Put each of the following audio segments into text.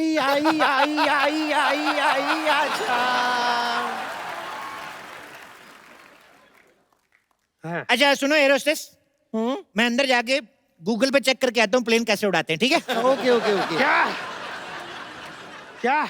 आई आई आई आई आई आई अच्छा। अच्छा सुनो एरोस्टेस, मैं अंदर जाके गूगल पे चेक करके आता हूँ प्लेन कैसे उड़ाते हैं, ठीक है? Okay okay okay. क्या क्या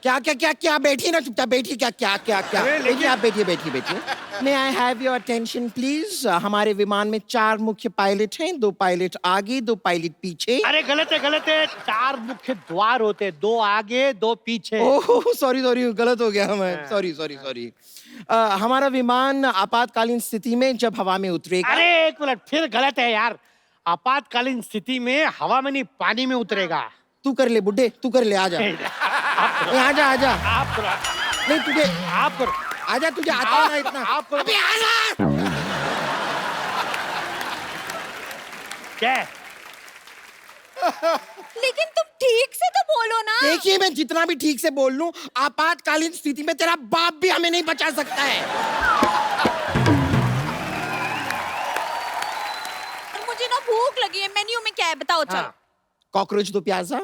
क्या क्या क्या क्या बैठिए ना चुपचाप बैठिए। क्या क्या क्या क्या अरे, लेकिन- बैठिए आप बैठिए बैठिए बैठिए। May I have your attention please. हमारे विमान में 4 मुख्य पायलट हैं, 2 पायलट आगे 2 पायलट पीछे। अरे गलत है 4 मुख्य द्वार होते हैं, 2 आगे 2 पीछे। ओह सॉरी सॉरी गलत हो गया मैं। Sorry sorry sorry. हमारा विमान आपातकालीन स्थिति में जब हवा में उतरेगा। अरे एक मिनट, फिर गलत है यार। आपातकालीन स्थिति में हवा में नहीं पानी में उतरेगा। तू कर ले बुड्ढे, तू कर ले। आजा आजा आजा। आप करो, नहीं तुझे आप करो। आजा, तुझे आता है ना इतना। आप करो। अबे आजा। क्या है? लेकिन तुम ठीक से तो बोलो ना। देखिए मैं जितना भी ठीक से बोल लूं, आपातकालीन स्थिति में तेरा बाप भी हमें नहीं बचा सकता है। और मुझे ना भूख लगी है, मेन्यू में क्या है बताओ चलो। हाँ। कॉकरोच दो प्याजा।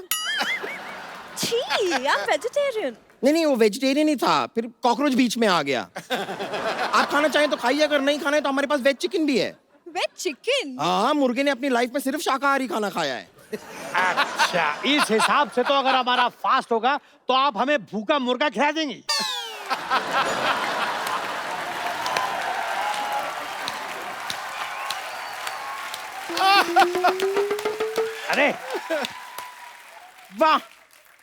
छी, आप वेजिटेरियन। नहीं वो वेजिटेरियन ही था, फिर कॉकरोच बीच में आ गया। आप खाना चाहें तो खाइए, अगर नहीं खाना है तो हमारे पास वेज चिकन भी है। Veg chicken? हाँ, मुर्गे ने अपनी लाइफ में सिर्फ शाकाहारी खाना खाया है। अच्छा, इस हिसाब से तो अगर हमारा फास्ट होगा तो आप हमें भूखा मुर्गा खिला देंगी। अरे वाह,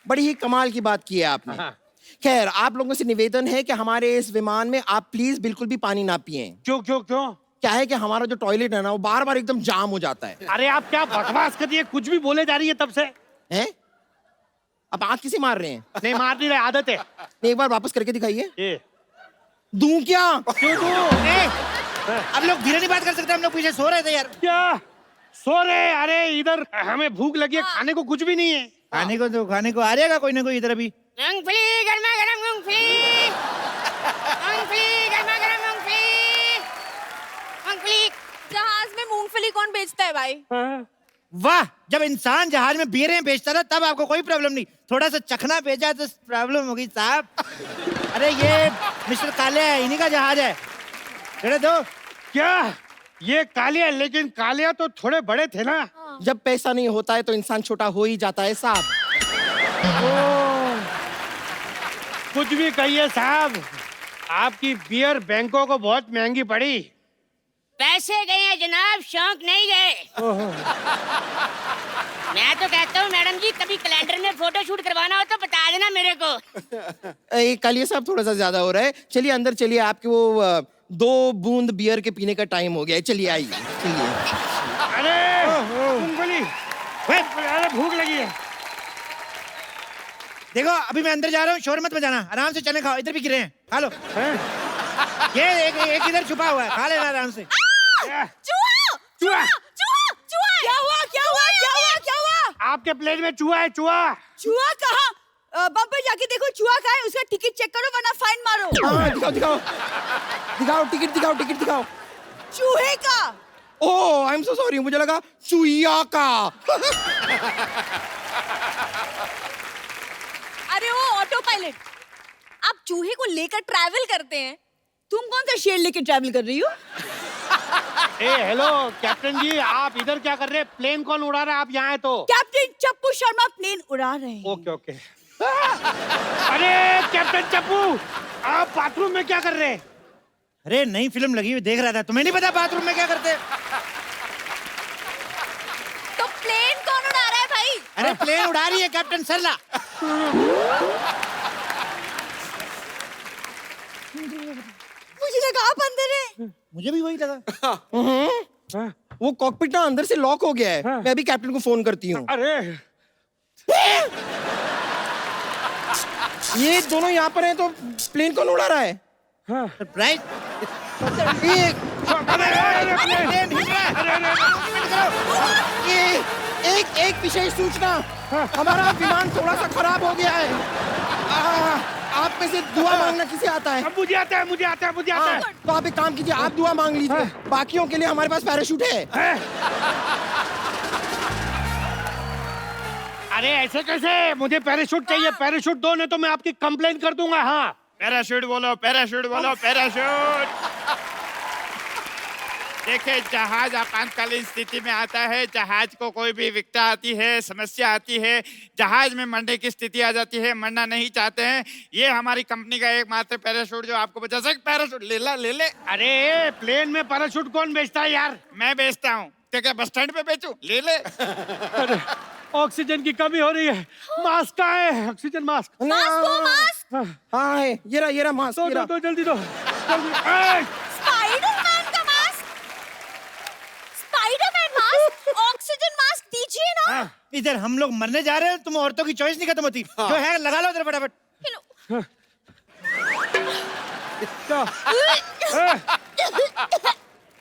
बड़ी ही कमाल की बात की है आपने। हाँ। खैर, आप लोगों से निवेदन है कि हमारे इस विमान में आप प्लीज बिल्कुल भी पानी ना पिएं। क्यों क्यों क्यों? क्या है कि हमारा जो टॉयलेट है ना, वो बार बार एकदम जाम हो जाता है। अरे आप क्या बकवास कर रही है, कुछ भी बोले जा रही है तब से। हैं? आप आंख किसे मार रहे हैं? नहीं मार नहीं रहे, आदत है। एक बार वापस करके दिखाइए। ये दूं क्या? क्यों तू? अब लोग धीरे नहीं बात कर सकते, हम लोग पीछे सो रहे थे यार। क्या सो रहे? अरे इधर हमें भूख लगी है, खाने को कुछ भी नहीं है। खाने को तो खाने को आ जाएगा कोई ना कोई इधर अभी। मूंगफली गर्मा गर्म मूंगफली, मूंगफली गर्मा गर्म मूंगफली, मूंगफली। जहाज में मूंगफली कौन बेचता है भाई? वाह, जब इंसान जहाज में बीयरें बेचता था तब आपको कोई प्रॉब्लम नहीं, थोड़ा सा चखना भेजा तो प्रॉब्लम हो गई साहब। अरे ये मिस्टर काले है, इन्हीं का जहाज है। अरे दो। क्या ये कालिया? लेकिन कालिया तो थोड़े बड़े थे ना। जब पैसा नहीं होता है तो इंसान छोटा हो ही जाता है साहब। कुछ भी कहिए साहब, आपकी बियर बैंकों को बहुत महंगी पड़ी। पैसे गए हैं जनाब, शौक नहीं गए। मैं तो कहता हूँ मैडम जी, कभी कैलेंडर में फोटो शूट करवाना हो तो बता देना मेरे को। कालिया साहब थोड़ा सा ज्यादा हो रहा है। चलिए अंदर चलिए, आपके वो 2 बूंद बियर के पीने का टाइम हो गया है। चलिए आइए चलिए। अरे मूंगफली, अरे भूख लगी है। देखो अभी मैं अंदर जा रहा हूँ, शोर मत बजाना, आराम से चने खाओ, इधर भी गिरे हैं, खा लो। ये एक इधर छुपा हुआ है, खा लेना आराम से। चूहा! चूहा! चूहा! चूहा! क्या हुआ? क्या हुआ? क्या हुआ? क्या हुआ? आपके प्लेट में चूहा है, चूहा। चूहा कहाँ? बम्पर जाके देखो चूहा कहाँ है, उसका टिकट चेक करो वरना फाइन मारो। हाँ दिखाओ दिखाओ दिखाओ, टिकट दिखाओ, टिकट दिखाओ। चूहे का। ओह आई एम सो सॉरी, मुझे लगा चुईया का। अरे वो ऑटो पायलट, आप चूहे को लेकर ट्रैवल करते हैं, तुम कौन सा शेर लेकर ट्रैवल कर रही हो? ए हेलो कैप्टन जी, आप इधर क्या कर रहे हैं? प्लेन कौन उड़ा रहा है? आप यहाँ हैं तो? कैप्टन चप्पू शर्मा प्लेन उड़ा रहे हैं। Okay okay. अरे कैप्टन चप्पू, आप बाथरूम में क्या कर रहे हैं? अरे नई फिल्म लगी हुई देख रहा था, तुम्हें नहीं पता बाथरूम में क्या करते? तो प्लेन कौन उड़ा रहा है भाई? अरे प्लेन उड़ा रही है कैप्टन सरला। मुझे लगा आप अंदर है। मुझे भी वही लगा। वो कॉकपिट ना अंदर से लॉक हो गया है। मैं अभी कैप्टन को फोन करती हूँ। अरे ये दोनों यहाँ पर हैं तो प्लेन कौन उड़ा रहा है? सरप्राइज। ये प्लेन हिल रहा है। ये एक विशेष सूचना, हमारा विमान थोड़ा सा खराब हो गया है। आप में से दुआ मांगना किसे आता है? अब मुझे आता है, मुझे आता है, मुझे आता है। तो आप एक काम कीजिए, आप दुआ मांग लीजिए। बाकियों के लिए हमारे पास पैराशूट है। अरे ऐसे कैसे? मुझे पैराशूट चाहिए, पैराशूट दो, नहीं तो मैं आपकी कंप्लेन कर दूंगा। हाँ, पैराशूट बोलो, पैराशूट बोलो, पैराशूट। देखिए, जहाज आपातकालीन स्थिति में आता है, जहाज को कोई भी विकटा आती है, समस्या आती है, जहाज में मरने की स्थिति आ जाती है, मरना नहीं चाहते हैं, ये हमारी कंपनी का एकमात्र पैराशूट जो आपको बचा सकता। पैराशूट ले ला, ले ले। अरे प्लेन में पैराशूट कौन बेचता है यार? मैं बेचता हूँ, क्या बस स्टैंड पे बेचूं? ले ले। अरे ऑक्सीजन की कमी हो रही है। मास्क कहाँ है? Oxygen mask. मास्क दो, मास्क। हाँ है, ये रहा मास्क। दो जल्दी दो। स्पाइडरमैन का mask, Spiderman mask, oxygen mask दीजिए ना। इधर हम लोग मरने जा रहे हैं, तुम औरतों की चॉइस नहीं खत्म होती। जो है लगा लो इधर फटाफट।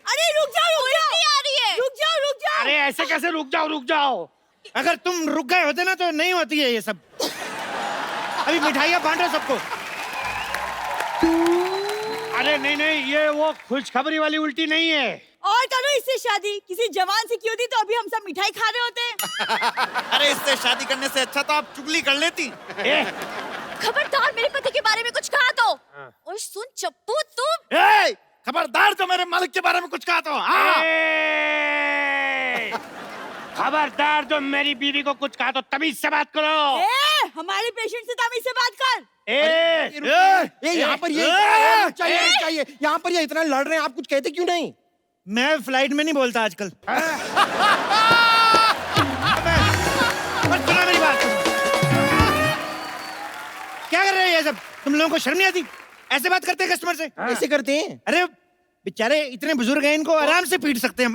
अरे रुक जाओ, उल्टी आ रही है। रुक जाओ। अरे ऐसे कैसे? रुक जाओ। अगर तुम रुक गए होते ना तो नहीं होती है ये सब। अभी मिठाइयाँ बांटो सबको। अरे नहीं, ये वो खुशखबरी वाली उल्टी नहीं है। और करो इससे शादी, किसी जवान से की होती तो अभी हम सब मिठाई खा रहे होते। अरे इससे शादी करने से अच्छा तो आप चुगली कर लेती। खबरदार मेरे पति के बारे में कुछ कहा तो। और सुन चप्पू, तुम खबरदार जो मेरे मालिक के बारे में कुछ कहा तो। हाँ। खबरदार जो मेरी बीवी को कुछ कहा तो तमीज से बात करो। हमारे पेशेंट से तमीज से बात कर। ये यहाँ पर ये चाहिए। यहाँ पर ये इतना लड़ रहे हैं, आप कुछ कहते क्यों नहीं? मैं फ्लाइट में नहीं बोलता आजकल। बस सुना मेरी बात। क्या कर रहे हैं ये सब? तुम लोगों को शर्म नहीं आती? ऐसे बात करते हैं कस्टमर से? ऐसे करते हैं? अरे बेचारे इतने बुजुर्ग हैं, इनको आराम से पीट सकते हैं।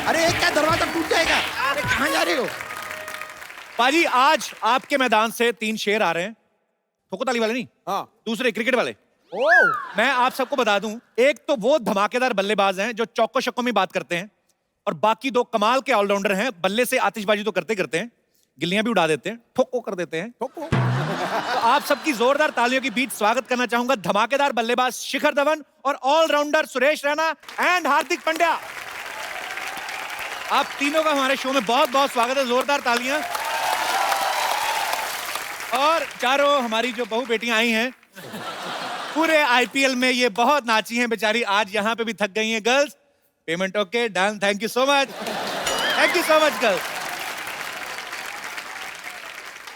अरे क्या दरवाजा टूट जाएगा? अरे कहाँ जा रहे हो? पाजी, आज आपके मैदान से 3 शेर आ रहे हैं। ठोको ताली वाले नहीं, हाँ। दूसरे क्रिकेट वाले। ओह, मैं आप सबको बता दूं, एक तो वो धमाकेदार बल्लेबाज हैं जो चौको छक्कों में बात करते हैं, और बाकी 2 कमाल के ऑलराउंडर हैं। बल्ले से आतिशबाजी तो करते हैं, गिल्लियां भी उड़ा देते हैं, ठोको कर देते हैं। ठोको। तो आप सबकी जोरदार तालियों के बीच स्वागत करना चाहूंगा धमाकेदार बल्लेबाज शिखर धवन और ऑलराउंडर सुरेश रैना एंड हार्दिक पांड्या। आप तीनों का हमारे शो में बहुत बहुत स्वागत है। जोरदार तालियां। और चारों हमारी जो बहू बेटियां आई हैं, पूरे आईपीएल में ये बहुत नाची हैं बेचारी, आज यहाँ पे भी थक गई हैं। Girls, payment okay, done, thank you so much, thank you so much girls.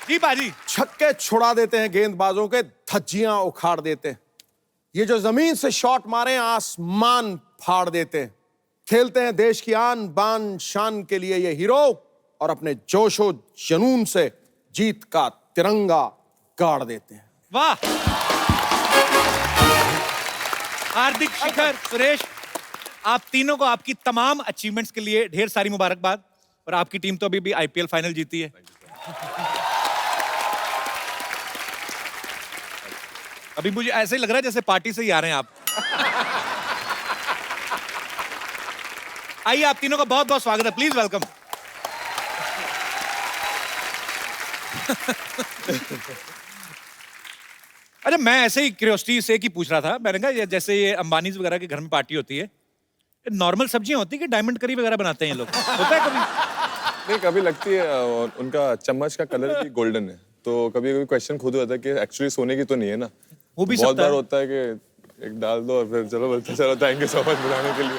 जी बाजी। छक्के छुड़ा देते हैं, गेंदबाजों के धज्जियां उखाड़ देते हैं। ये जो जमीन से शॉट मारे आसमान फाड़ देते हैं। खेलते हैं देश की आन बान शान के लिए ये हीरो, और अपने जोशो जुनून से जीत का तिरंगा गाड़ देते हैं। वाह। हार्दिक, शिखर, सुरेश, आप तीनों को आपकी तमाम अचीवमेंट्स के लिए ढेर सारी मुबारकबाद। और आपकी टीम तो अभी भी आईपीएल फाइनल जीती है। अभी मुझे ऐसे ही लग रहा है जैसे पार्टी से ही आ रहे हैं आप। आइए, आप तीनों का बहुत बहुत स्वागत है, प्लीज वेलकम। अच्छा, मैं ऐसे ही क्यूरियोसिटी से कि पूछ रहा था, मैंने कहा जैसे ये अंबानी वगैरह के घर में पार्टी होती है, नॉर्मल सब्जियां होती है कि डायमंड करी वगैरह बनाते हैं ये लोग? होता है कभी? नहीं, कभी लगती है। और उनका चम्मच का कलर भी गोल्डन है, तो कभी कभी क्वेश्चन खुद होता है कि एक्चुअली सोने की तो नहीं है ना। वो भी बहुत सकता बार है। होता है कि एक डाल दो और फिर चलो बोलते चलो थैंक यू सो मच बुलाने के लिए।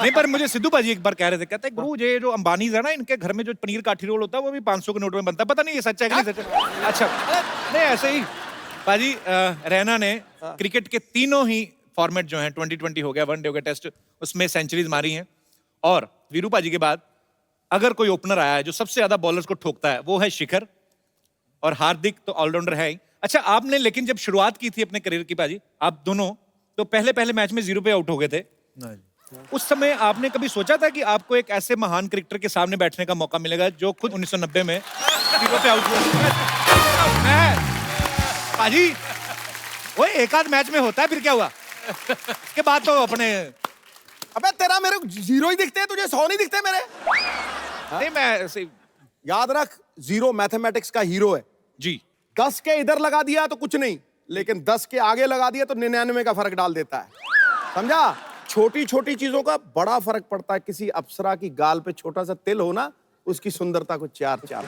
नहीं, पर मुझे सिद्धू भाजी एक बार कह रहे थे, कहते हैं गुरु ये जो अंबानी है ना, इनके घर में जो पनीर काठी रोल होता है वो भी 500 के नोट में बनता है। पता नहीं ये सच है कि नहीं सच है। अच्छा, नहीं ऐसे ही भाजी, रैना ने क्रिकेट के तीनों ही फॉर्मेट जो हैं, 2020 हो गया, वनडे हो गया, टेस्ट, उसमें सेंचुरीज मारी हैं। और वीरू भाजी के बाद अगर कोई ओपनर आया है जो सबसे ज्यादा बॉलर्स को ठोकता है, वो है शिखर, और हार्दिक तो ऑलराउंडर है ही। अच्छा, आपने लेकिन जब शुरुआत की थी अपने करियर की भाजी, आप दोनों तो पहले मैच में 0 पे आउट हो गए थे। उस समय आपने कभी सोचा था कि आपको एक ऐसे महान क्रिकेटर के सामने बैठने का मौका मिलेगा जो खुद 1990 में 0 पे आउट हुआ? भाजी, वो एक आध मैच में होता है, फिर क्या हुआ? इसके बाद तो अपने। अबे तेरा मेरे को 0 ही दिखते हैं, तुझे 100 नहीं दिखते मेरे? नहीं, मैं ऐसे। याद रख, 0 मैथमेटिक्स का हीरो है जी। 10 के इधर लगा दिया तो कुछ नहीं, लेकिन 10 के आगे लगा दिया तो 99 का फर्क डाल देता है, समझा? छोटी छोटी चीजों का बड़ा फर्क पड़ता है। किसी अप्सरा की गाल पे छोटा सा तिल हो ना, उसकी सुंदरता को चार चार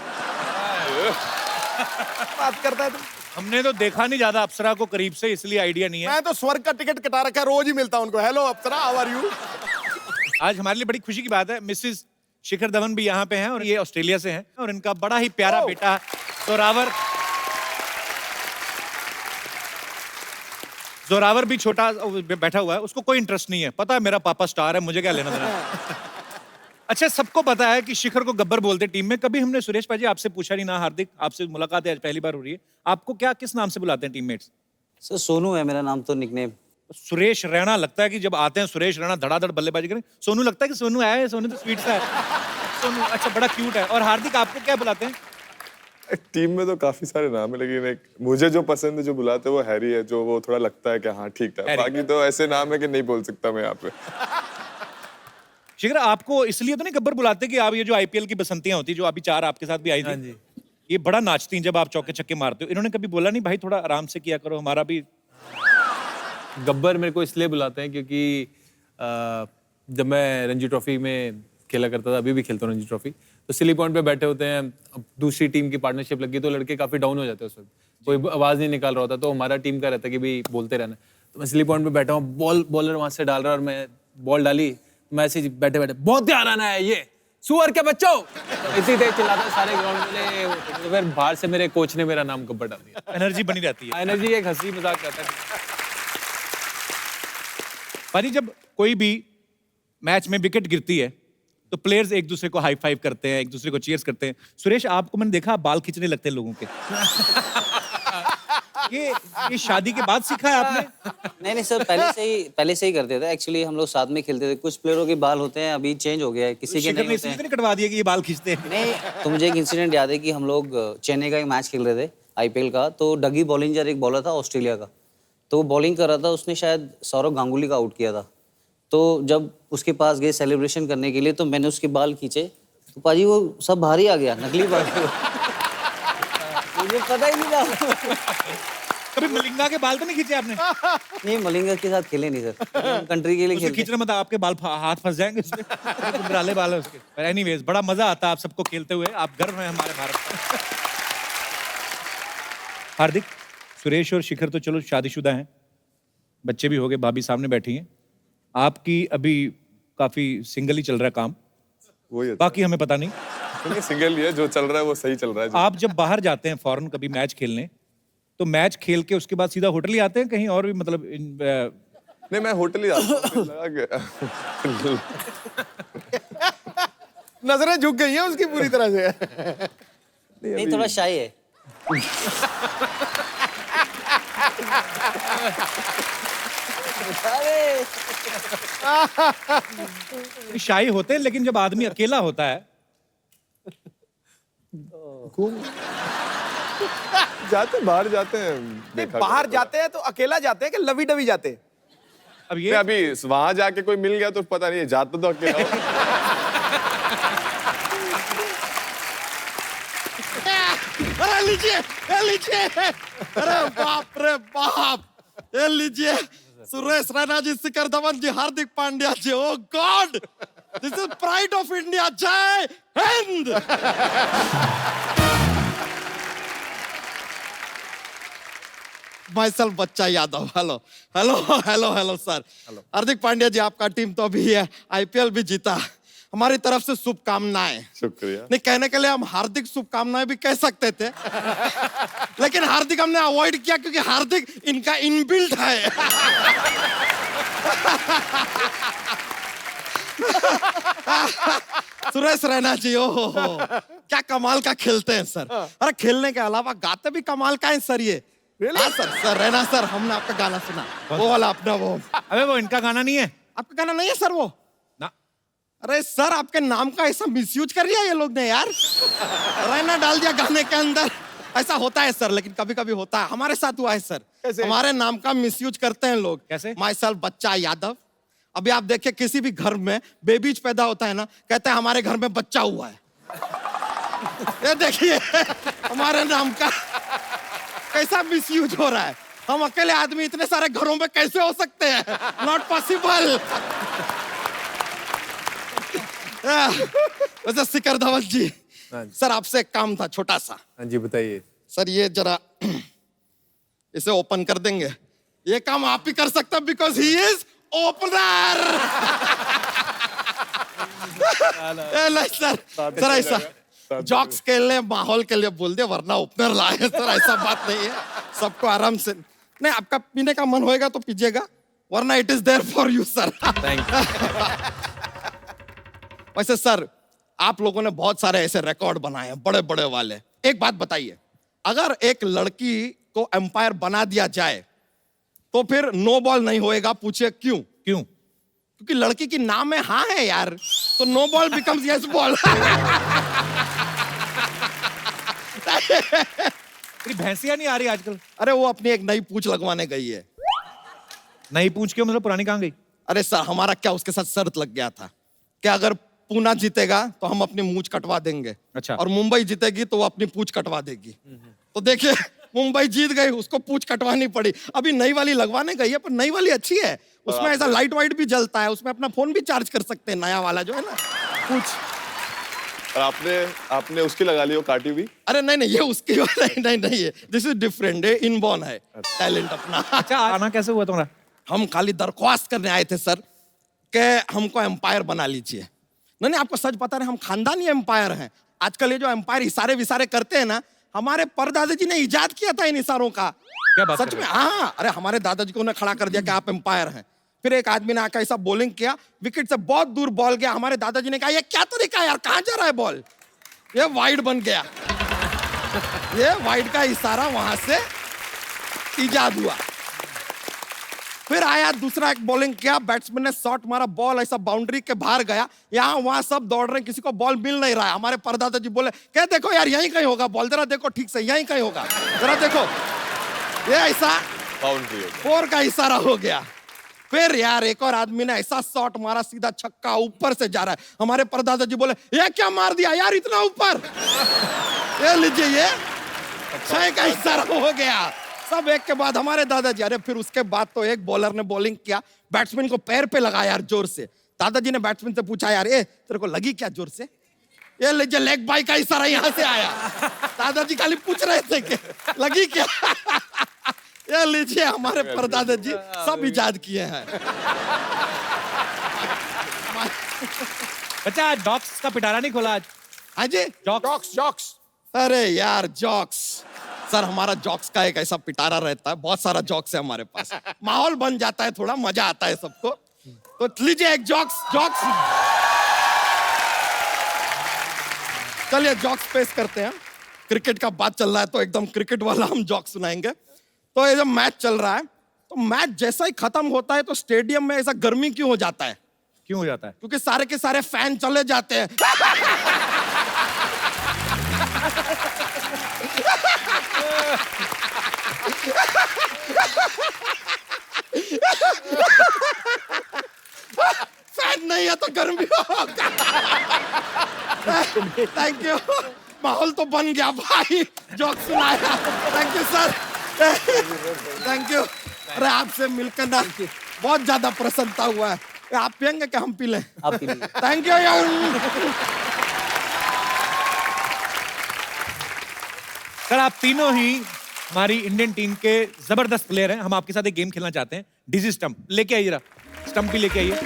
बात करता है। हमने तो देखा नहीं ज्यादा अप्सरा को करीब से, इसलिए आइडिया नहीं है। मैं तो स्वर्ग का टिकट कटा रखा है, रोज ही मिलता हूं उनको। Hello Apsara, how are you? आज हमारे लिए बड़ी खुशी की बात है, मिसेस शिखर धवन भी यहाँ पे हैं और ये ऑस्ट्रेलिया से हैं और इनका बड़ा ही प्यारा बेटा जोरावर भी छोटा बैठा हुआ है। उसको कोई इंटरेस्ट नहीं है, पता है मेरा पापा स्टार है, मुझे क्या लेना देना। अच्छा, सबको पता है कि शिखर को गब्बर बोलते हैं टीम में। कभी हमने सुरेश पाजी आपसे पूछा नहीं ना, हार्दिक आपसे मुलाकात है आज पहली बार हो रही है, आपको क्या किस नाम से बुलाते हैं टीममेट्स? सर सोनू है मेरा नाम, तो निकनेम। सुरेश रैना लगता है कि जब आते हैं सुरेश रैना धड़ाधड़ बल्लेबाजी करें, सोनू लगता है कि सोनू आया है, सोनू तो स्वीट सा है। सोनू अच्छा बड़ा क्यूट है। और हार्दिक आपको क्या बुलाते हैं? टीम में तो काफी सारे नाम है, लेकिन एक मुझे जो पसंद है, जो बुलाते हैं वो हैरी है, जो वो थोड़ा लगता है कि हाँ ठीक है। बाकी तो ऐसे नाम है कि नहीं बोल सकता मैं यहाँ पे। शिखर, आपको इसलिए तो नहीं गब्बर बुलाते कि आप ये जो आईपीएल की बसंतियां होती, जो अभी 4 आपके साथ भी आई थी, ये बड़ा नाचती हैं जब आप चौके छक्के मारते हो, इन्होंने कभी बोला नहीं भाई थोड़ा आराम से किया करो, हमारा भी? गब्बर मेरे को इसलिए बुलाते हैं क्योंकि जब मैं रणजी ट्रॉफी में खेला करता था, अभी भी खेलता हूँ रणजी ट्रॉफी, तो सिली पॉइंट पे बैठे होते हैं, अब दूसरी टीम की पार्टनरशिप लगी तो लड़के काफी डाउन हो जाते हैं उस वक्त, कोई आवाज नहीं निकाल रहा होता, तो हमारा टीम का रहता है कि भाई बोलते रहना। तो मैं सिली पॉइंट पे बैठा हूँ, बॉलर वहां से डाल रहा है और मैं बॉल डाली, मैं ऐसे ही बैठे बैठे बहुत ध्यान आना है, ये सुअर के बच्चों, इसी देर चिल्लाता सारे ग्राउंड में। तो फिर बाहर से मेरे कोच ने मेरा नाम गब्बर डाल दिया। एनर्जी बनी रहती है। एनर्जी एक हंसी मजाक करता है। पाजी, जब कोई भी मैच में विकेट गिरती है तो प्लेयर्स एक दूसरे को हाई फाइव करते हैं, एक दूसरे को चीयर्स करते हैं। सुरेश, आपको मैंने देखा आप बाल खींचने लगते हैं लोगों के। ये शादी के बाद सीखा है आपने? नहीं सर, पहले से ही करते थे। एक्चुअली हम लोग साथ में खेलते थे। कुछ प्लेयरों के बाल होते हैं, अभी चेंज हो गया है, किसी के नहीं होते हैं। कटवा दिया कि ये बाल खींचते हैं? नहीं, तो मुझे एक इंसिडेंट याद है कि हम लोग चेन्नई का एक मैच खेल रहे थे आईपीएल का, तो डगी बॉलिंजर एक बॉलर था ऑस्ट्रेलिया का, तो वो बॉलिंग कर रहा था, उसने शायद सौरव गांगुली का आउट किया था। तो जब उसके पास गए सेलिब्रेशन करने के लिए, तो मैंने उसके बाल खींचे, तो पाजी वो सब बाहर ही आ गया, नकली बाल। मुझे पता ही नहीं था। कभी मलिंगा के बाल तो नहीं खींचे आपने? नहीं, मलिंगा के साथ खेले नहीं सर, कंट्री के लिए खेलते। खींचना मतलब आपके बाल हाथ फंस जाएंगे उसमें। बुराले बाल है उसके। पर एनीवेज, बड़ा मजा आता है आप सबको खेलते हुए, आप गर्व हैं हमारे भारत का। हार्दिक, सुरेश और शिखर तो चलो शादीशुदा हैं, बच्चे भी हो गए, भाभी सामने बैठी हैं, आपकी अभी काफी सिंगल ही चल रहा है काम, वही बाकी हमें पता नहीं। सिंगल ही है, जो चल रहा है वो सही चल रहा है। आप जब बाहर जाते हैं फॉरेन कभी मैच खेलने, तो मैच खेल के उसके बाद सीधा होटल ही आते हैं, कहीं और भी मतलब नहीं, मैं होटल ही आता हूँ। नजरें झुक गई हैं उसकी पूरी तरह से। नहीं, थोड़ा शाय है। शाही होते हैं, लेकिन जब आदमी अकेला होता है बाहर जाते हैं। बाहर जाते हैं तो अकेला जाते हैं कि लवी डवी जाते हैं? अब ये अभी वहां जाके कोई मिल गया तो पता नहीं है, जाते तो अकेला। अरे लीजिए, अरे बाप रे बाप, ये लीजिए Suresh Raina ji, Shikhar Dhawan ji, Hardik Pandya ji. Oh God, this is pride of India. जय Hind. Myself Bachcha Yadav. Hello sir. Hardik Pandya ji, आपका टीम तो अभी है, आईपीएल भी जीता, हमारी तरफ से शुभकामनाएं। शुक्रिया। नहीं, कहने के लिए हम हार्दिक शुभकामनाएं भी कह सकते थे, लेकिन हार्दिक हमने अवॉइड किया क्योंकि हार्दिक इनका इनबिल्ट है। सुरेश रैना जी, ओहो क्या कमाल का खेलते हैं सर। अरे खेलने के अलावा गाते भी कमाल का है सर ये। हाँ सर रैना सर, हमने आपका गाना सुना, वो वाला अपना वो। अबे वो इनका गाना नहीं है। आपका गाना नहीं है सर वो? ना। अरे सर, आपके नाम का ऐसा मिसयूज कर लिया ये लोग ने यार, रैना डाल दिया गाने के अंदर। ऐसा होता है सर, लेकिन कभी कभी होता है, हमारे साथ हुआ है सर। हमारे नाम का मिसयूज करते हैं लोग। कैसे? माइसेल्फ बच्चा यादव। अभी आप देखिए, किसी भी घर में बेबीज पैदा होता है ना, कहते हैं हमारे घर में बच्चा हुआ है। ये देखिए हमारे नाम का कैसा मिसयूज हो रहा है। हम अकेले आदमी इतने सारे घरों में कैसे हो सकते हैं? Not possible. वैसे सिकर धवन जी, हाँ जी। सर आपसे एक काम था छोटा सा। हाँ जी बताइए। सर ये जरा इसे ओपन कर देंगे? ये काम आप ही कर सकते हैं because he is opener. Sir ऐसा जॉक्स के लिए माहौल के लिए बोल दे, वरना ओपनर लाए सर, ऐसा बात नहीं है। सबको आराम से, नहीं आपका पीने का मन होएगा तो पीजिएगा, वरना it is there for you sir. Thank you. वैसे सर आप लोगों ने बहुत सारे ऐसे रिकॉर्ड बनाए हैं, बड़े बड़े वाले। एक बात बताइए, अगर एक लड़की को एम्पायर बना दिया जाए तो फिर नो बॉल नहीं होएगा? पूछिए क्यों? क्यों? क्योंकि लड़की की नाम में हाँ है यार, तो no ball becomes yes ball. तेरी भैंसियां नहीं आ रही आजकल? अरे वो अपनी एक नई पूछ लगवाने गई है। नई पूछ क्यों, मतलब पुरानी कहाँ गई? अरे सर हमारा क्या उसके साथ शर्त लग गया था कि अगर पूना जीतेगा तो हम अपनी मूंछ कटवा देंगे। अच्छा। और मुंबई जीतेगी तो वो अपनी पूंछ कटवा देगी। तो देखिए मुंबई जीत गई, उसको पूंछ कटवानी पड़ी। अभी नई वाली लगवाने गई है, पर नई वाली अच्छी है, उसमें ऐसा लाइट वाइट भी जलता है, उसमें अपना फोन भी चार्ज कर सकते हैं, नया वाला जो है ना पूंछ। और आपने उसकी लगा ली, वो काटी हुई? अरे नहीं नहीं, ये उसकी नहीं है, दिस इज डिफरेंट, ये इनबॉर्न है टैलेंट अपना। अच्छा, आना कैसे हुआ तुम्हारा? हम खाली दरख्वास्त करने आए थे सर कि हमको एम्पायर बना लीजिए। नहीं आपको सच पता नहीं, हम खानदानी एम्पायर हैं। आजकल ये जो एम्पायर इशारे विसारे करते हैं ना, हमारे परदादा जी ने इजाद किया था इन इशारों का। क्या बात सच में? हाँ, अरे हमारे दादाजी को उन्हें खड़ा कर दिया कि आप एम्पायर हैं। फिर एक आदमी ने आकर ऐसा बॉलिंग किया, विकेट से बहुत दूर बॉल गया। हमारे दादाजी ने कहा ये क्या तरीका है यार, कहाँ जा रहा है बॉल? ये वाइड बन गया। ये वाइड का इशारा वहां से इजाद हुआ। फिर आया दूसरा, एक बॉलिंग किया, बैट्समैन ने शॉट मारा, बॉल ऐसा बाउंड्री के बाहर गया। यहाँ वहां सब दौड़ रहे हैं, किसी को बॉल मिल नहीं रहा है। हमारे परदादा जी बोले क्या देखो यार, यहीं कहीं होगा बॉल, जरा देखो ठीक से, यहीं कहीं होगा, जरा देखो। ये ऐसा बाउंड्री 4 का इशारा हो गया। फिर यार एक और आदमी ने ऐसा शॉट मारा, सीधा छक्का, ऊपर से जा रहा है। हमारे परदादा जी बोले ये क्या मार दिया यार इतना ऊपर? ये लीजिए, ये 6 का इशारा हो गया। सब एक के बाद हमारे दादाजी। अरे फिर उसके बाद तो एक बॉलर ने बॉलिंग किया, बैट्समैन को पैर पे लगा यार जोर से। दादाजी ने बैट्समैन से पूछा यार ए तेरे को लगी क्या जोर से? ये लीजिए लेग बाई का इशारा यहाँ से आया। दादाजी खाली पूछ रहे थे कि लगी क्या? ये लीजिए हमारे परदादा जी सब इजाद किए हैं। बच्चा डॉक्स का पिटारा नहीं खोला आज? हाँ जी, जॉक्स। अरे यार जॉक्स सर, हमारा जॉक्स का एक ऐसा पिटारा रहता है, बहुत सारा जॉक्स है हमारे पास, माहौल बन जाता है, थोड़ा मजा आता है सबको। तो लीजिए एक जॉक्स। चलिए जॉक्स पेश करते हैं। क्रिकेट का बात चल रहा है तो एकदम क्रिकेट वाला हम जॉक्स सुनाएंगे। तो ये जब मैच चल रहा है, तो मैच जैसा ही खत्म होता है तो स्टेडियम में ऐसा गर्मी क्यों हो जाता है? क्यों हो जाता है? क्योंकि सारे के सारे फैन चले जाते हैं। फैन नहीं है तो गर्मी होगा। थैंक यू, माहौल तो बन गया भाई, जोक सुनाया। Thank you sir, thank you. अरे आपसे मिलकर ना बहुत ज्यादा प्रसन्नता हुआ है। आप पियेंगे क्या हम पी लें? आप पी लीजिए। थैंक यू यार। सर आप तीनों ही हमारी इंडियन टीम के जबरदस्त प्लेयर हैं। हम आपके साथ एक गेम खेलना चाहते हैं, डिजी स्टंप। लेके आइए जरा, स्टंप भी लेके आइए।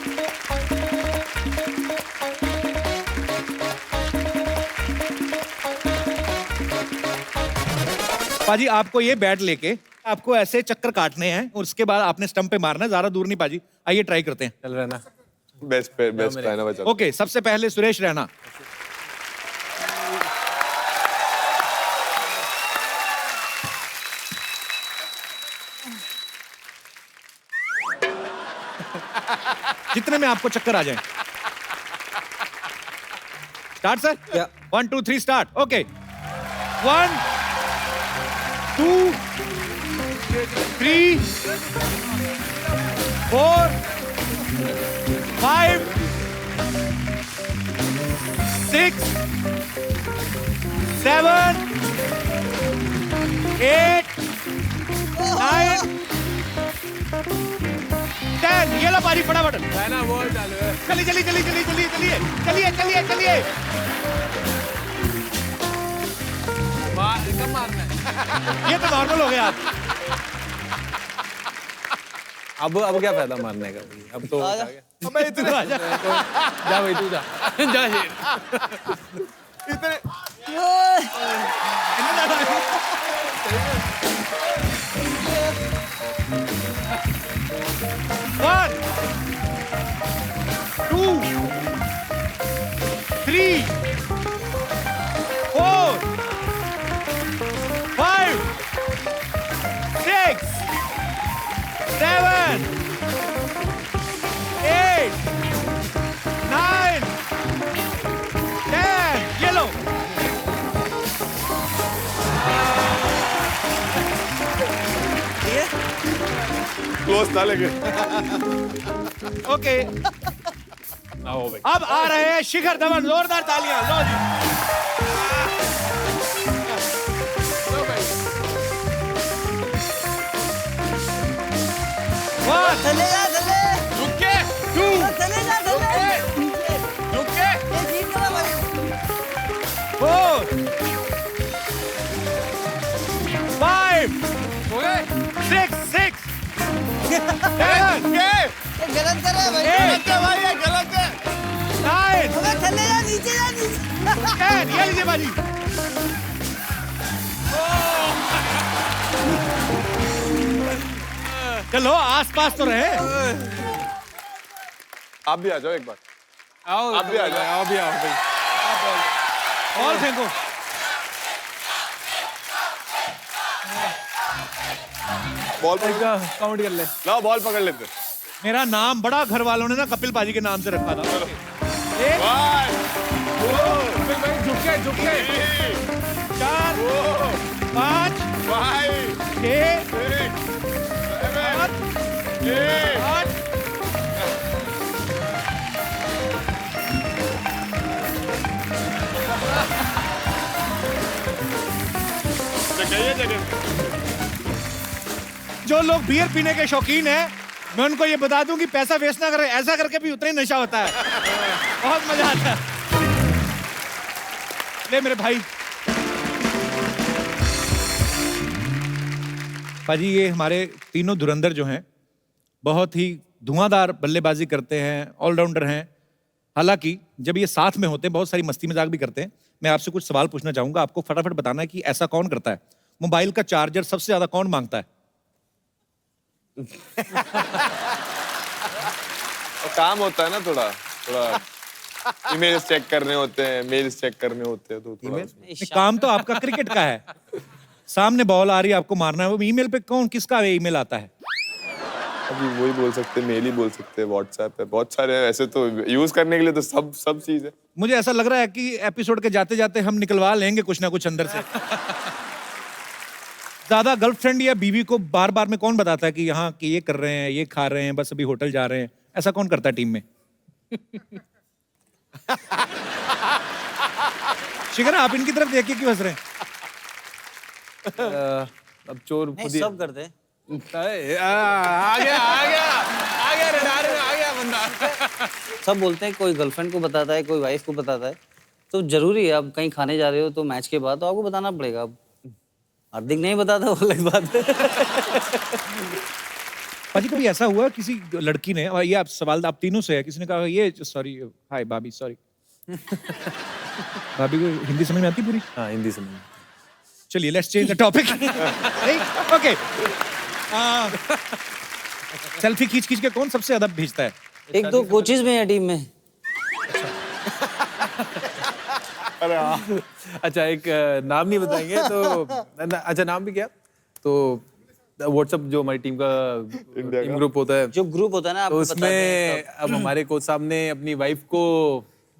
पाजी आपको ये बैट लेके आपको ऐसे चक्कर काटने हैं और उसके बाद आपने स्टंप पे मारना है, ज्यादा दूर नहीं पाजी। आइए ट्राई करते हैं। चल रहा है ना? बेस्ट रहना बचा। ओके, सबसे पहले सुरेश रैना। जितने में आपको चक्कर आ जाए। Start sir. 1 2 3 स्टार्ट। ओके, 1 2 3 4 5 6 7 8 9 10 ये लो पाजी फटाफट ना वो चालू है। चलिए कब मारना है? ये तो नॉर्मल हो गया अब क्या फायदा मारने का भाई? अब तो हो गया। अबे इतने जा भाई तू जा जा शेर। इतने One, 2, 3, 4, 5, 6, 7, 8, 9, 10. ये लो. क्लोज था लेकिन ओके. ना हो भाई। अब आ रहे हैं शिखर धवन. जोरदार तालियां. लो जी. One, चले जा चले रुक के 2, चले जा चले रुक के ये जीत गया भाई 4, 5, 6, 6, 7, ये गलत कर रहा है भाई Eight. क्या भाई ये गलत है 9, अबे चले जा नीचे 10. ये लीजिए बाजी. चलो आसपास तो रहे. आप भी आ जाओ एक बार आओ आप भी आ जाओ आओ भी आओ भाई। बॉल फेंको. बॉल काउंट कर ले। लाओ बॉल पकड़ लेते मेरा नाम बड़ा घर वालों ने ना कपिल पाजी के नाम से रखा था. एक, झुक के 4, 5, 6, 7, 8. जो लोग बियर पीने के शौकीन हैं, मैं उनको ये बता दूं कि पैसा वेस्ट ना करें. ऐसा करके भी उतना ही नशा होता है. बहुत मजा आता है. ले मेरे भाई. पाजी ये हमारे तीनों धुरंधर जो हैं बहुत ही धुआंधार बल्लेबाजी करते हैं, ऑलराउंडर हैं. हालांकि जब ये साथ में होते हैं बहुत सारी मस्ती मजाक भी करते हैं. मैं आपसे कुछ सवाल पूछना चाहूंगा. आपको फटाफट बताना है कि ऐसा कौन करता है. मोबाइल का चार्जर सबसे ज्यादा कौन मांगता है? काम होता है ना थोड़ा थोड़ा ईमेल्स चेक करने होते हैं मेल्स चेक करने होते हैं तो थोड़ा काम तो आपका क्रिकेट का है. सामने बॉल आ रही है आपको मारना है. वो ईमेल पे कौन किसका ईमेल आता है? अभी वही बोल सकते हैं मेल ही बोल सकते हैं व्हाट्सएप है बहुत सारे हैं ऐसे तो यूज करने के लिए तो सब चीज है. मुझे ऐसा लग रहा है कि एपिसोड के जाते जाते हम निकलवा लेंगे कुछ ना कुछ अंदर से. ज्यादा गर्लफ्रेंड या बीवी को बार बार में कौन बताता है कि यहाँ कि ये कर रहे हैं, ये खा रहे हैं, बस अभी होटल जा रहे हैं? ऐसा कौन करता है टीम में? शिखर आप इनकी तरफ देख के क्यों हंस रहे हैं? अब चोर खुद ही सब करते हैं आ गया रडार में आ गया बंदा। सब बोलते हैं कोई गर्लफ्रेंड को बताता है कोई वाइफ को बताता है तो जरूरी है अब कहीं खाने जा रहे हो तो मैच के बाद तो आपको बताना पड़ेगा। अब हार्दिक नहीं बताता वो अलग बात है। पाजी कभी ऐसा हुआ किसी लड़की ने, और ये आप सवाल आप तीनों से है, किसी ने कहा ये सॉरी हाय भाभी सॉरी भाभी को हिंदी समझ में आती पूरी? हाँ हिंदी समझ। चलिए let's change the topic. Okay selfie खींच खींच के कौन सबसे ज्यादा भेजता है? एक दो कोचेज में है टीम में। अरे अच्छा एक नाम नहीं बताएंगे तो अच्छा नाम भी क्या तो व्हाट्सएप जो हमारी टीम का टीम ग्रुप होता है जो ग्रुप होता है ना तो आपको उसमें अब हमारे कोच साहब ने अपनी वाइफ को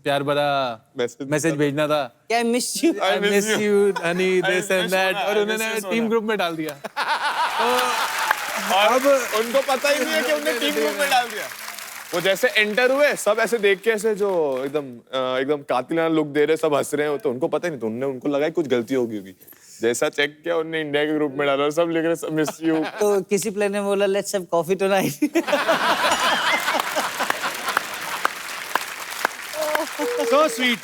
प्यार भरा मैसेज भेजना था क्या miss you I miss you Honey this and that और उन्होंने टीम ग्रुप में डाल दिया। अब उनको पता ही नहीं है कि उन्होंने टीम ग्रुप में डाल दिया। वो जैसे एंटर हुए सब ऐसे देख के ऐसे जो एकदम कातिलाना लुक दे रहे सब हंस रहे हैं तो उनको पता ही नहीं तो उनको लगा कुछ गलती होगी जैसा चेक किया उन्होंने इंडिया के ग्रुप में डाला और सब लिख रहे मिस यू। तो किसी प्लेयर ने बोला let's have coffee tonight. So sweet.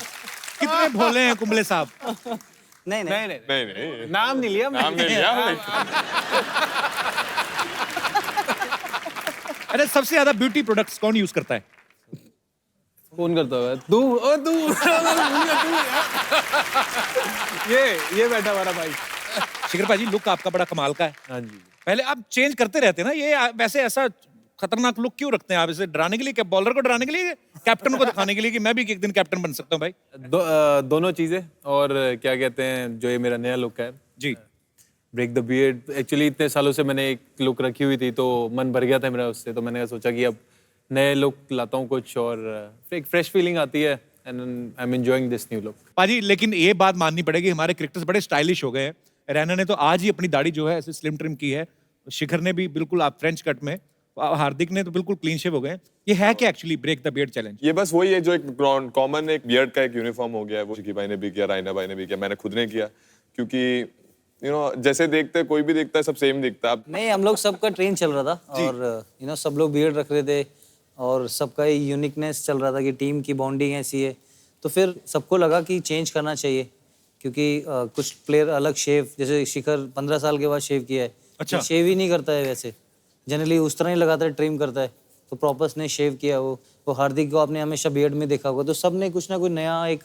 कितने भोले हैं कुंबले साहब। नहीं नहीं नहीं नाम नहीं लिया नाम नहीं लिया। अरे सबसे ज्यादा ब्यूटी प्रोडक्ट्स कौन यूज करता है? कौन करता होगा? तू ये बैठा हमारा भाई। शिखर भाजी लुक आपका बड़ा कमाल का है। हाँ जी। पहले आप चेंज करते रहते हैं ना, ये वैसे ऐसा खतरनाक लुक क्यों रखते हैं आप? इसे डराने के लिए क्या, बॉलर को डराने के लिए, कैप्टन को दिखाने के लिए कि मैं भी एक दिन कैप्टन बन सकता हूँ भाई? दोनों चीजें। और क्या कहते हैं, जो ये मेरा नया लुक है जी, ब्रेक द बियर्ड, एक्चुअली इतने सालों से मैंने एक लुक रखी हुई थी तो मन भर गया था मेरा उससे, तो मैंने सोचा कि अब नए लुक लाता हूँ कुछ और एक फ्रेश फीलिंग आती है and I am enjoying this new look. पाजी लेकिन ये बात माननी पड़ेगी, हमारे क्रिकेटर्स बड़े स्टाइलिश हो गए हैं। रैना ने तो आज ही अपनी दाढ़ी जो है ऐसे स्लिम ट्रिम की है, शिखर ने भी बिल्कुल आप फ्रेंच कट में, हार्दिक ने तो बिल्कुल क्लीन शेव हो गए। ये है क्या actually break the beard challenge? ये बस वही है जो एक कॉमन एक बियर्ड का एक यूनिफॉर्म हो गया है, वो शिकी भाई ने भी किया, रायना भाई ने भी किया, मैंने खुद ने किया, क्योंकि जैसे देखते कोई भी देखता है सब सेम दिखता है। नहीं, हम लोग सबका ट्रेन चल रहा था और सब लोग बियर्ड रख रहे थे और सबका यूनिकनेस चल रहा था कि टीम की बॉन्डिंग ऐसी है, तो फिर सबको लगा कि चेंज करना चाहिए, क्योंकि कुछ प्लेयर अलग शेव, जैसे शिखर 15 साल के बाद शेव किया है। अच्छा। शेव ही नहीं करता है वैसे, जनरली उस तरह ही लगाता है, ट्रिम करता है, तो प्रॉपर्स ने शेव किया। वो हार्दिक को आपने हमेशा बियर्ड में देखा होगा, तो सब ने कुछ ना कुछ नया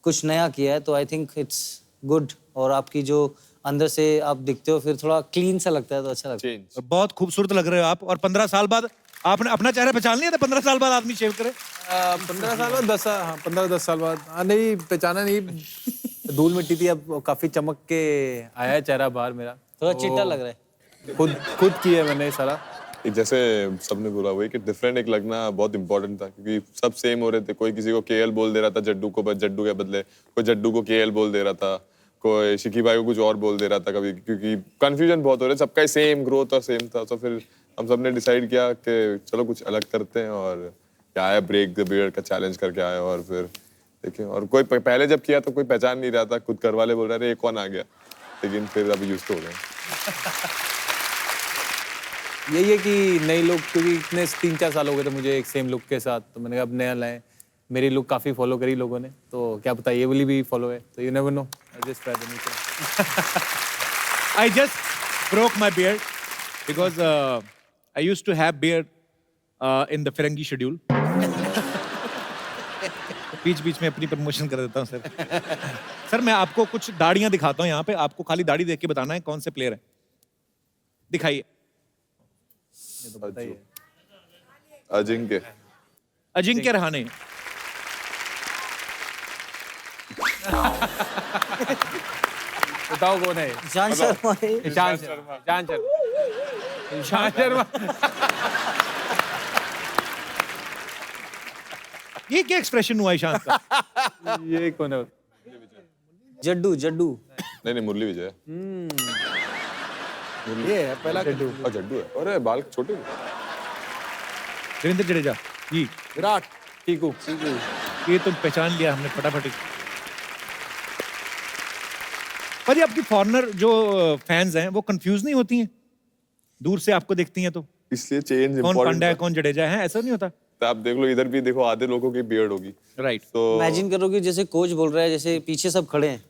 कुछ नया किया है, तो आई थिंक इट्स गुड। और आपकी जो अंदर से आप दिखते हो फिर थोड़ा क्लीन सा लगता है, तो अच्छा लगता है। बहुत खूबसूरत लग रहे हो आप। और 15 साल बाद आपने अपना चेहरा पहचान लिया था? 15 साल बाद आदमी शेव करे? 15 साल बाद 15-10 साल बाद नहीं पहचाना, नहीं धूल मिट्टी थी, अब काफी चमक के आया है चेहरा बाहर मेरा, थोड़ा चिट्टा लग रहा है। खुद किया मैंने ये सारा। जैसे सबने बोला वही कि डिफरेंट एक लगना बहुत इंपॉर्टेंट था, क्योंकि सब सेम हो रहे थे। कोई किसी को केएल बोल दे रहा था जड्डू को, जड्डू के बदले कोई जड्डू को केएल बोल दे रहा था, कोई शिकी भाई को कुछ और बोल दे रहा था कभी, क्योंकि कंफ्यूजन बहुत हो रहा है। सबका सेम ग्रोथ और सेम था, तो फिर हम सब ने डिसाइड किया कि चलो कुछ अलग करते हैं, और क्या आया ब्रेक द बियर्ड का चैलेंज करके आया। और फिर देखें, और कोई पहले जब किया तो कोई पहचान नहीं रहा था, खुद घर वाले बोल रहे थे ये कौन आ गया, लेकिन फिर अभी यूज्ड हो गए। यही है कि नए लोग, क्योंकि इतने 3-4 साल हो गए थे मुझे एक सेम लुक के साथ, तो मैंने कहा अब नया लाएं। मेरी लुक काफी फॉलो करी लोगों ने, तो क्या पता ये वाली भी फॉलो है, तो you never know. I just try the new thing. I just broke my beard because I used to have beard in the Ferengi schedule. बीच में अपनी प्रमोशन कर देता हूँ सर। सर मैं आपको कुछ दाढ़ियां दिखाता हूँ यहाँ पे, आपको खाली दाढ़ी देख के बताना है कौन से प्लेयर है। दिखाइए। अजिंक्य रहाणे। बताओ कौन है? ईशांत शर्मा है। ईशांत शर्मा। ये क्या एक्सप्रेशन हुआ ईशांत का? ये कौन है? जड्डू। नहीं मुरली विजय। ये है पहला जड्डू है। अरे बाल छोटे। रविंद्र जडेजा जी। विराट। टीकू। ये तुम पहचान लिया हमने फटाफट। पर ये आपकी फॉरेनर जो फैंस हैं वो कंफ्यूज नहीं होती हैं दूर से आपको देखती हैं तो? इसलिए चेंज कौन पांड्या है कौन जडेजा है, ऐसा नहीं होता? तो आप देख लो, इधर भी देखो, आधे लोगों की बियर्ड होगी। राइट। तो इमेजिन करो कि जैसे कोच बोल रहा है, जैसे पीछे सब खड़े हैं,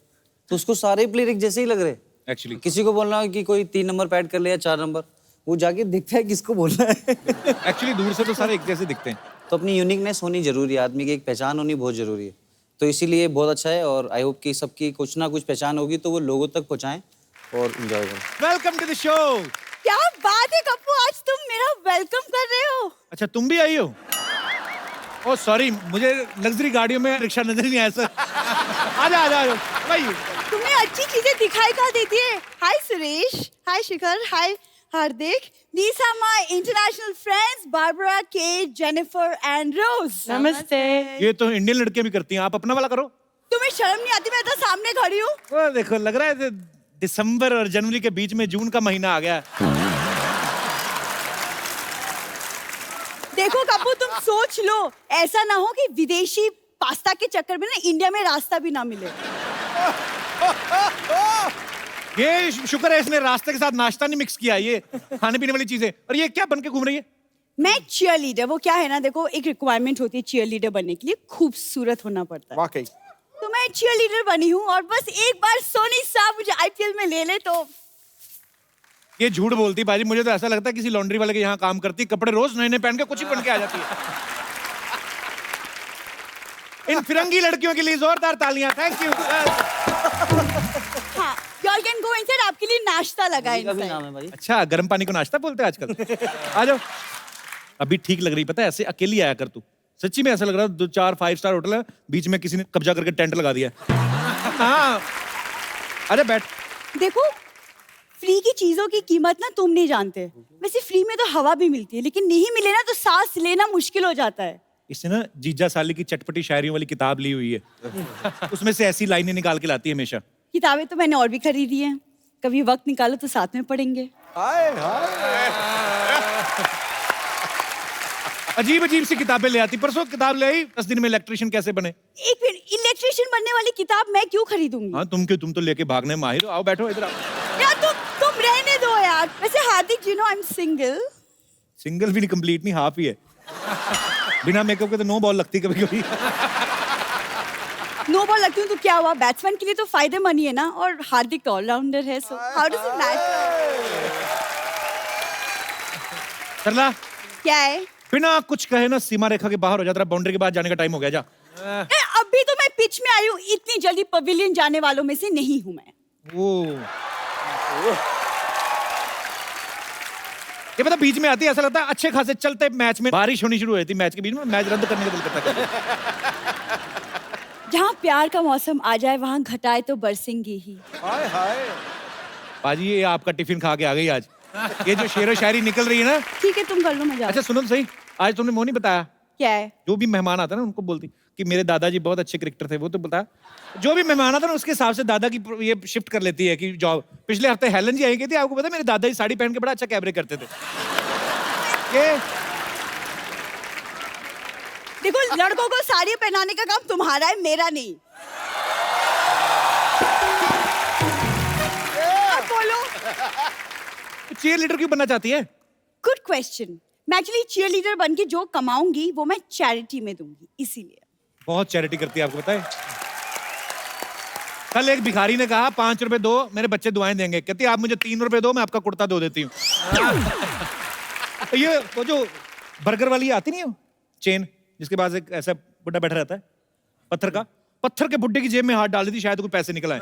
तो उसको सारे प्लेयर एक जैसे ही लग रहे हैं। एक्चुअली किसी को बोलना है कि कोई 3 नंबर पैड कर ले या 4 नंबर, वो जाके दिखता है किसको बोलना है। एक्चुअली दूर से तो सारे एक जैसे दिखते हैं। तो अपनी यूनिकनेस होनी जरूरी है, आदमी की एक पहचान होनी बहुत जरूरी है, तो इसीलिए बहुत अच्छा है। और आई होप कि सबकी कुछ ना कुछ पहचान होगी तो वो लोगों तक पहुंचाएं और एंजॉय करें। Welcome to the show. क्या बात है कप्पू, आज तुम मेरा वेलकम कर रहे हो। अच्छा तुम भी आई हो? ओह सॉरी, मुझे लग्जरी गाड़ियों में रिक्शा नजर नहीं आया सर। आजा भाई। तुम्हें अच्छी चीजें दिखाई कहाँ देती है। हाय सुरेश, हाय शिखर, हाय हार्दिक। These are my international friends, Barbara, Kate, Jennifer and Rose. नमस्ते। ये तो इंडियन लड़कियां भी करती हैं, आप अपना वाला करो। तुम्हें शर्म नहीं आती? मैं तो सामने खड़ी हूँ। वो देखो, लग रहा है दिसंबर और जनवरी के बीच में जून का महीना आ गया। देखो कप्पू, तुम सोच लो, ऐसा ना हो कि विदेशी पास्ता के चक्कर में ना इंडिया में रास्ता भी ना मिले। ये शुक्र है इसने रास्ते के साथ नाश्ता नहीं मिक्स किया, ये खाने पीने वाली चीजें। और ये क्या बन के घूम रही है? मैं चीयर लीडर, वो क्या है ना, देखो एक रिक्वायरमेंट होती है चीयर लीडर बनने के लिए, खूबसूरत होना पड़ता है। वाकई तो मैं चीयर लीडर बनी हूँ और बस एक बार सोनी साहब मुझे आईपीएल में ले ले तो। ये झूठ बोलती बाजी, मुझे तो ऐसा लगता है किसी लॉन्ड्री वाले के यहाँ काम करती, कपड़े रोज नए नए पहन के कुछ ही बन के आ जाती है। इन फिरंगी लड़कियों के लिए जोरदार तालियां। Thank you. हाँ, y'all can go inside, आपके लिए नाश्ता लगा है का भी inside। नाम है भाई। अच्छा, गर्म पानी को नाश्ता बोलते हैं आजकल। आ जाओ। अभी ठीक लग रही, पता है ऐसे अकेली आया कर तू। सच्ची में ऐसा लग रहा है 2-4 5 स्टार होटल है, बीच में किसी ने कब्जा करके टेंट लगा दिया। हाँ, अरे बैठ। देखो, फ्री की चीजों की कीमत ना तुम नहीं जानते। वैसे फ्री में तो हवा भी मिलती है, लेकिन नहीं मिले ना तो सांस लेना मुश्किल हो जाता है। इसने ना जीजा साली की चटपटी शायरियों वाली किताब ली हुई है। उसमें से ऐसी लाइनें निकाल के लाती है हमेशा। किताबें तो मैंने और भी खरीदी हैं, कभी वक्त निकालो तो साथ में पढ़ेंगे। अजीब अजीब सी किताबें ले आती। परसों किताब ले आई 10 दिन में इलेक्ट्रिशियन कैसे बने। एक मिनट, इलेक्ट्रिशियन बनने वाली किताब मैं क्यों खरीदूंगी? हाँ तुम क्यों, तुम तो लेके भागने माहिर हो। आओ बैठो इधर आओ। यार तुम रहने दो यार। वैसे Hardik, you know I am single. Single भी नहीं, कंप्लीट नहीं, हाफ ही है। बिना मेकअप के तो नो बॉल लगती कभी कभी। नो बॉल लगती हूँ तो क्या हुआ, बैट्समैन के लिए तो फायदेमंद ही है ना। और हार्दिक तो ऑलराउंडर है, so how does it matter? Sarla, क्या है? बिना कुछ कहे ना सीमा रेखा के बाहर हो जा। तेरा बाउंड्री के बाद जाने का टाइम हो गया, जा। अभी तो मैं पिच में आई हूँ, इतनी जल्दी पवेलियन जाने वालों में से नहीं हूँ मैं। ये पता बीच में आती है, ऐसा लगता है अच्छे खासे चलते मैच में बारिश होनी शुरू हुई थी, मैच के बीच में मैच रद्द करने का दिल करता है। जहाँ प्यार का मौसम आ जाए वहाँ घटाए तो बरसेंगे ही। हाय हाय। बाजी ये आपका टिफिन खा के आ गई आज। ये जो शेरो शायरी निकल रही है ना। ठीक है, तुम कर लो, मैं जाती हूँ। अच्छा सुनो तो सही, आज तुमने वो नहीं बताया। क्या है? जो भी मेहमान आता है ना उनको बोलती कि मेरे दादाजी बहुत अच्छे क्रिकेटर थे, वो तो बता। जो भी मेहमान आता है ना उसके हिसाब से दादा की ये शिफ्ट कर लेती है कि जॉब। पिछले हफ्ते हेलन जी आई थी, आपको पता है मेरे दादाजी साड़ी पहन के बड़ा अच्छा कैबरे करते थे। ये देखो, लड़कों को साड़ी पहनाने का काम तुम्हारा है, मेरा नहीं। अब बोलो। चीयर लीडर क्यों बनना चाहती है? Good question. मैं एक्चुअली चीयर लीडर बन के जो कमाऊंगी वो मैं चैरिटी में दूंगी, इसीलिए। बहुत चैरिटी करती है, आपको पता है। कल एक भिखारी ने कहा 5 रुपए दो, मेरे बच्चे दुआएं देंगे। कहती आप मुझे 3 रुपए दो, मैं आपका कुर्ता धो देती हूँ। ये वो जो बर्गर वाली आती नहीं है चेन, जिसके पास एक ऐसा बुड्ढा बैठा रहता है पत्थर का, पत्थर के बुड्ढे की जेब में हाथ डाल दी थी, शायद कोई पैसे निकल आए।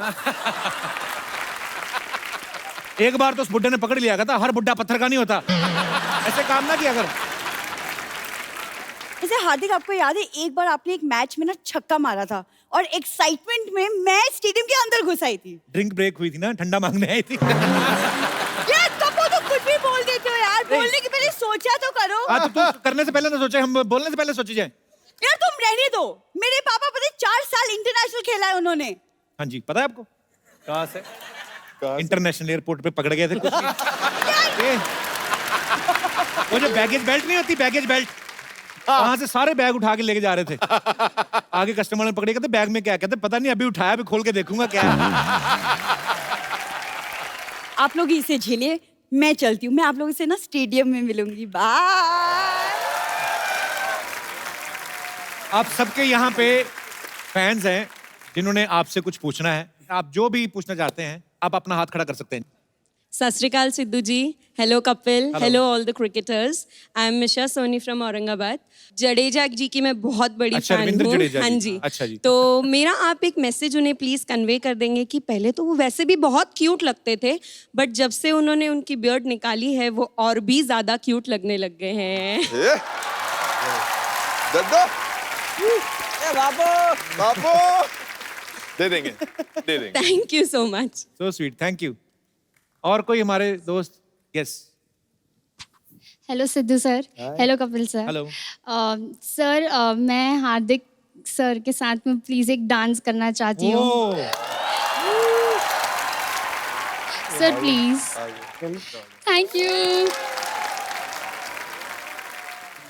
एक बार तो उस बुड्ढे ने पकड़ लिया, था हर बुड्ढा पत्थर का नहीं होता, ऐसे काम ना किया कर। ऐसे हार्दिक, आपको याद है एक बार आपने एक मैच में ना छक्का मारा था और एक्साइटमेंट में मैं स्टेडियम के अंदर घुस आई थी। ड्रिंक ब्रेक हुई थी ना, ठंडा मांगने आई थी। यार कब तो कुछ भी बोल देते हो यार, बोलने के पहले सोचा तो करो। हाँ तो करने से पहले ना सोचे, हम बोलने से पहले सोची जाए। यार तुम रहने दो, मेरे पापा पता है 4 साल इंटरनेशनल खेला है उन्होंने। हाँ जी, पता है आपको कहाँ से? इंटरनेशनल एयरपोर्ट पे पकड़ गए थे कुछ। वो जो बैगेज बेल्ट नहीं होती, बैगेज बेल्ट, वहां से सारे बैग उठा के लेके जा रहे थे। आगे कस्टमर ने पकड़े, कहते बैग में क्या, कहते पता नहीं, अभी उठाया, अभी खोल के देखूंगा क्या है। आप लोग इसे झेलिए, मैं चलती हूँ। मैं आप लोगों से ना स्टेडियम में मिलूंगी। बाय। आप सबके यहाँ पे फैंस हैं जिन्होंने आपसे कुछ पूछना है। आप जो भी पूछना चाहते हैं आप अपना हाथ खड़ा कर सकते हैं। Sat Shri Akal Sidhu ji, hello Kapil, hello all the cricketers. I am Misha Soni from Aurangabad. Jadeja ji की मैं बहुत बड़ी अच्छा, फैन रविंद्र हूँ। जडेजा हाँ जी। जी। अच्छा जी। तो मेरा आप एक मैसेज उन्हें प्लीज कन्वे कर देंगे कि पहले तो वो वैसे भी बहुत क्यूट लगते थे, बट जब से उन्होंने उनकी बियर्ड निकाली है वो और भी ज्यादा क्यूट लगने लग गए हैं। बाबू दे देंगे, दे देंगे। Thank you so much. So sweet, thank you. और कोई हमारे दोस्त? Yes. Hello Sidhu sir, hello Kapil sir. Hello sir, मैं हार्दिक सर के साथ में प्लीज एक डांस करना चाहती हूँ sir, please. Thank you.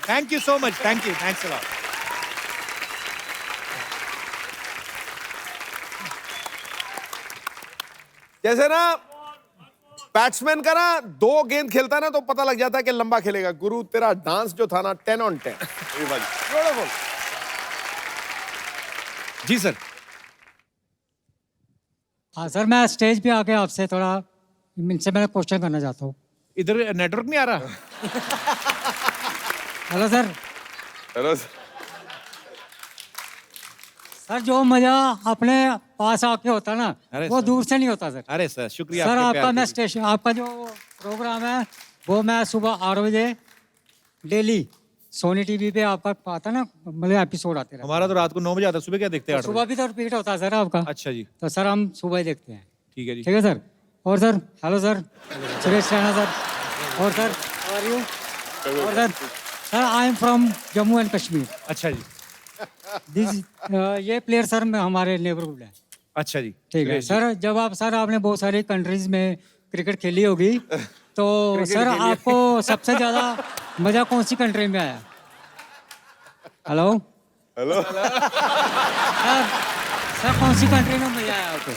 Thank you so much, thank you, thanks a lot. जैसे ना बैट्समैन का ना 2 गेंद खेलता है ना तो पता लग जाता है कि लंबा खेलेगा। गुरु तेरा डांस जो था ना 10 on 10। Beautiful। जी सर। हाँ सर, मैं स्टेज पे आके आपसे थोड़ा इनसे मैं क्वेश्चन करना चाहता हूँ। इधर नेटवर्क नहीं आ रहा। Hello sir. हेलो सर, जो मजा अपने पास आके होता ना अरे वो सर। दूर से नहीं होता सर। अरे सर शुक्रिया सर आपके आपका प्यार मैं के लिए। स्टेशन, आपका जो प्रोग्राम है वो मैं सुबह 8 बजे डेली सोनी टीवी पे आपका आता ना, मतलब एपिसोड आते रहते हमारा तो रात को 9 बजे आता है, सुबह क्या देखते हैं हैं। 8 सुबह भी तो रिपीट होता है सर आपका। अच्छा जी। तो सर हम सुबह ही देखते हैं। ठीक है जी। ठीक है सर। और sir, hello sir, Suresh Raina sir. और सर, हाउ आर यू? और sir I am from Jammu and Kashmir. अच्छा जी। ये प्लेयर सर हमारे नेबरहुड है। अच्छा जी। ठीक है सर। जब आपने बहुत सारी कंट्रीज में क्रिकेट खेली होगी तो सर आपको सबसे ज्यादा मजा कौन सी कंट्री में आया? हेलो हेलो सर कौन सी कंट्री में मजा आया आपको?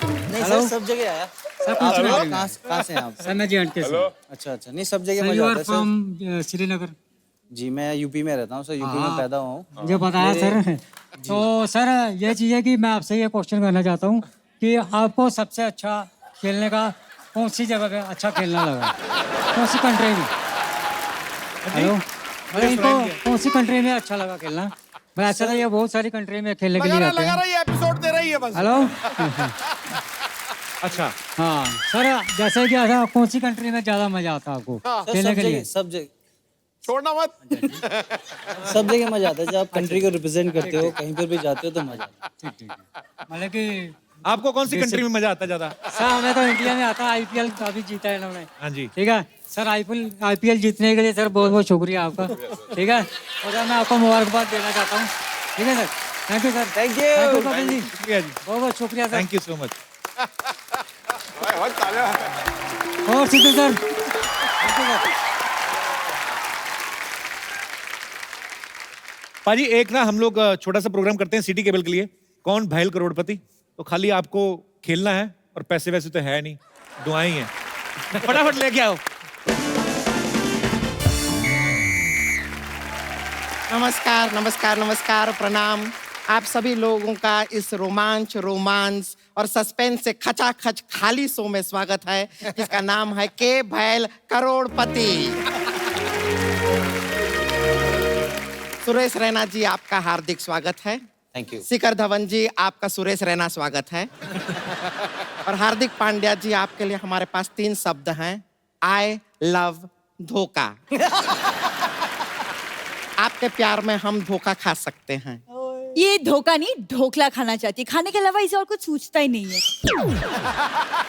नहीं हेलो? सर, सब जगह आया। सर कौन सी कंट्री में? कहाँ से हैं आप? सर मैं JNK से। अच्छा अच्छा, नहीं सब जगह सर मजा यू आता आर है सर। फ्रॉम श्रीनगर। जी मैं यूपी में रहता हूँ सर, यूपी में पैदा हुआ हूँ। मुझे बताया सर। तो सर ये चीज़ है कि मैं आपसे ये क्वेश्चन करना चाहता हूँ कि आपको सबसे अच्छा खेलने का कौन सी जगह पे अच्छा खेलना लगा, कौन सी कंट्री में? हेलो, अरे इनको कौन सी कंट्री में अच्छा लगा खेलना? मैं ऐसा था ये बहुत सारी कंट्री में खेलने के लिए जाते लगा हैं। रहा ये एपिसोड दे रही है बस। हेलो अच्छा हाँ सर, जैसे कि ऐसा कौन सी कंट्री में ज्यादा मजा आता है आपको सर, खेलने के लिए? सब जगह छोड़ना मत। सब जगह मजा आता है। जब आप कंट्री को रिप्रेजेंट करते हो, कहीं पर भी जाते हो तो मजा आता है। ठीक मतलब कि आपको कौन सी कंट्री में मजा आता है ज्यादा? सर हमें तो इंडिया में आता है। IPL अभी जीता है इन्होंने। हाँ जी। ठीक है सर, IPL जीतने के लिए सर बहुत बहुत शुक्रिया आपका। ठीक है, और सर मैं आपको मुबारकबाद देना चाहता हूँ। ठीक है sir, thank you sir. Thank you. Kapil ji, शुक्रिया जी। बहुत बहुत शुक्रिया sir. Thank you so much. और Sidhu sir, thank you sir. पाजी एक ना हम लोग छोटा सा प्रोग्राम करते हैं सिटी केबल के लिए, कौन भैल करोड़पति। तो खाली आपको खेलना है और पैसे वैसे तो है नहीं, दुआएं ही हैं। फटाफट लेके आओ। नमस्कार नमस्कार नमस्कार, प्रणाम। आप सभी लोगों का इस रोमांस और सस्पेंस से खचाखच खाली शो में स्वागत है, जिसका नाम है के भैल करोड़पति। सुरेश रैना जी आपका हार्दिक स्वागत है। Thank you. शिखर धवन जी आपका सुरेश रैना स्वागत है। और हार्दिक पांड्या जी आपके लिए हमारे पास 3 शब्द हैं, आई लव धोखा। आपके प्यार में हम धोखा खा सकते हैं। ये धोखा नहीं, ढोकला खाना चाहती है। खाने के अलावा इसे और कुछ सूझता ही नहीं है।